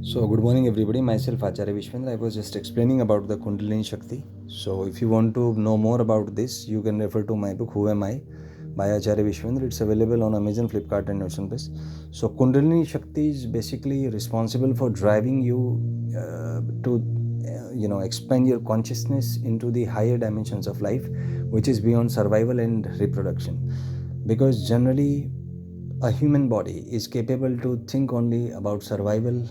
So good morning everybody, myself Acharya Vishvendra. I was just explaining about the Kundalini Shakti. So if you want to know more about this, you can refer to my book Who Am I by Acharya Vishvendra. It's available on Amazon, Flipkart and Notion Base. So Kundalini Shakti is basically responsible for driving you to expand your consciousness into the higher dimensions of life, which is beyond survival and reproduction. Because generally a human body is capable to think only about survival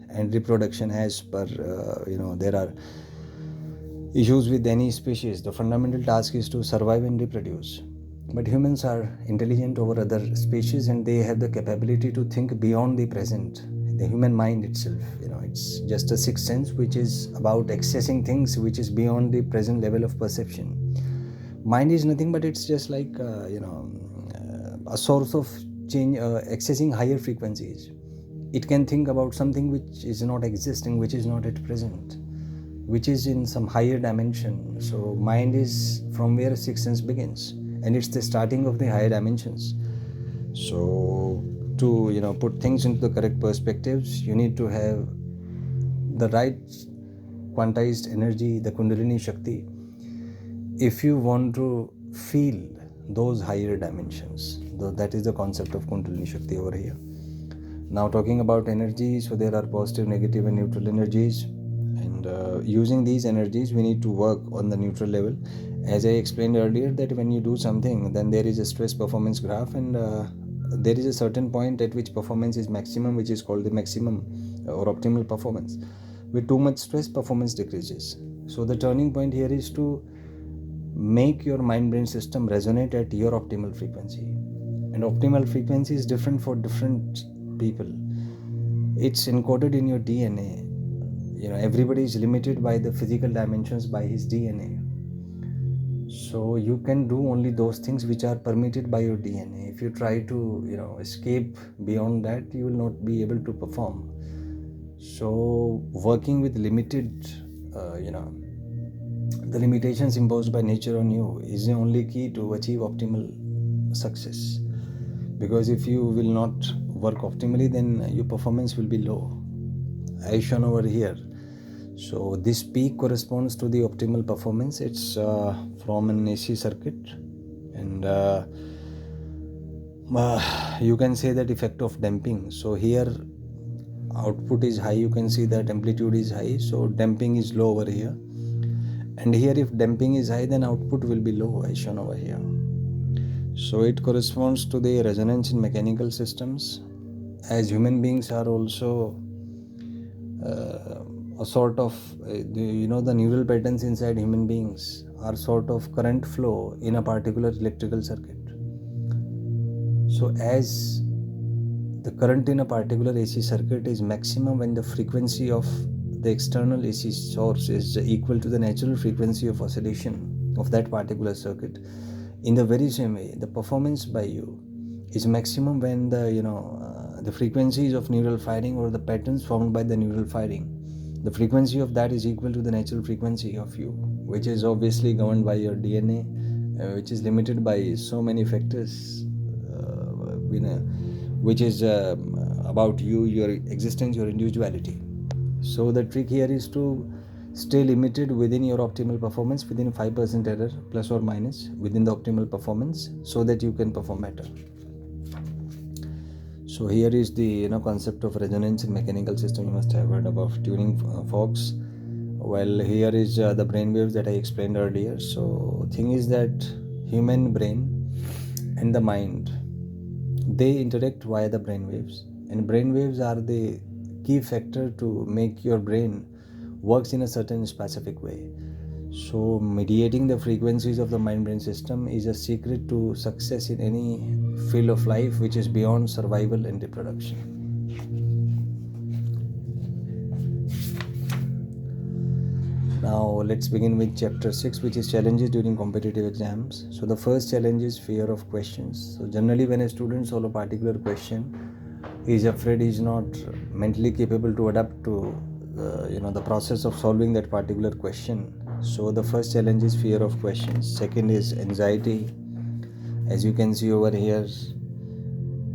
and reproduction as per there are issues with any species. The fundamental task is to survive and reproduce, but humans are intelligent over other species and they have the capability to think beyond the present. The human mind itself, it's just a sixth sense which is about accessing things which is beyond the present level of perception. Mind is nothing but it's just like a source of change, accessing higher frequencies. It can think about something which is not existing, which is not at present, which is in some higher dimension. So mind is from where sixth sense begins, and it's the starting of the higher dimensions. So to put things into the correct perspectives, you need to have the right quantized energy, the Kundalini Shakti, if you want to feel those higher dimensions. That is the concept of Kundalini Shakti over here. Now talking about energy, so there are positive, negative and neutral energies, and using these energies we need to work on the neutral level. As I explained earlier, that when you do something, then there is a stress performance graph, and there is a certain point at which performance is maximum, which is called the maximum or optimal performance. With too much stress, performance decreases. So the turning point here is to make your mind-brain system resonate at your optimal frequency, and optimal frequency is different for different people. It's encoded in your DNA. Everybody is limited by the physical dimensions by his DNA. So you can do only those things which are permitted by your DNA. If you try to escape beyond that, you will not be able to perform. So working with limited the limitations imposed by nature on you is the only key to achieve optimal success. Because if you will not work optimally, then your performance will be low, as shown over here. So this peak corresponds to the optimal performance. It's from an AC circuit, and you can say that effect of damping. So here output is high, you can see that amplitude is high, so damping is low over here. And here if damping is high, then output will be low, as shown over here. So it corresponds to the resonance in mechanical systems, as human beings are also a sort of the neural patterns inside human beings are sort of current flow in a particular electrical circuit. So as the current in a particular AC circuit is maximum when the frequency of the external AC source is equal to the natural frequency of oscillation of that particular circuit. In the very same way, the performance by you is maximum when the frequencies of neural firing or the patterns formed by the neural firing, the frequency of that is equal to the natural frequency of you, which is obviously governed by your DNA, which is limited by so many factors, which is about you, your existence, your individuality. So the trick here is to stay limited within your optimal performance, within 5% error plus or minus within the optimal performance, so that you can perform better. So here is the concept of resonance in mechanical system. You must have heard about tuning forks. Well, here is the brain waves that I explained earlier. So thing is that human brain and the mind, they interact via the brain waves, and brain waves are the key factor to make your brain works in a certain specific way. So mediating the frequencies of the mind-brain system is a secret to success in any field of life which is beyond survival and reproduction. Now let's begin with chapter 6, which is challenges during competitive exams. So the first challenge is fear of questions. So generally when a student solves a particular question, he is afraid he is not mentally capable to adapt to the process of solving that particular question. So the first challenge is fear of questions. Second is anxiety, as you can see over here.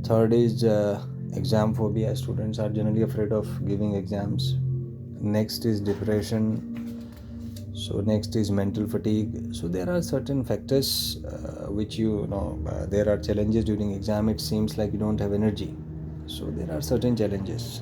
Third is exam phobia, students are generally afraid of giving exams. Next is depression. So next is mental fatigue. So there are certain factors which there are challenges during exam. It seems like you don't have energy. So there are certain challenges.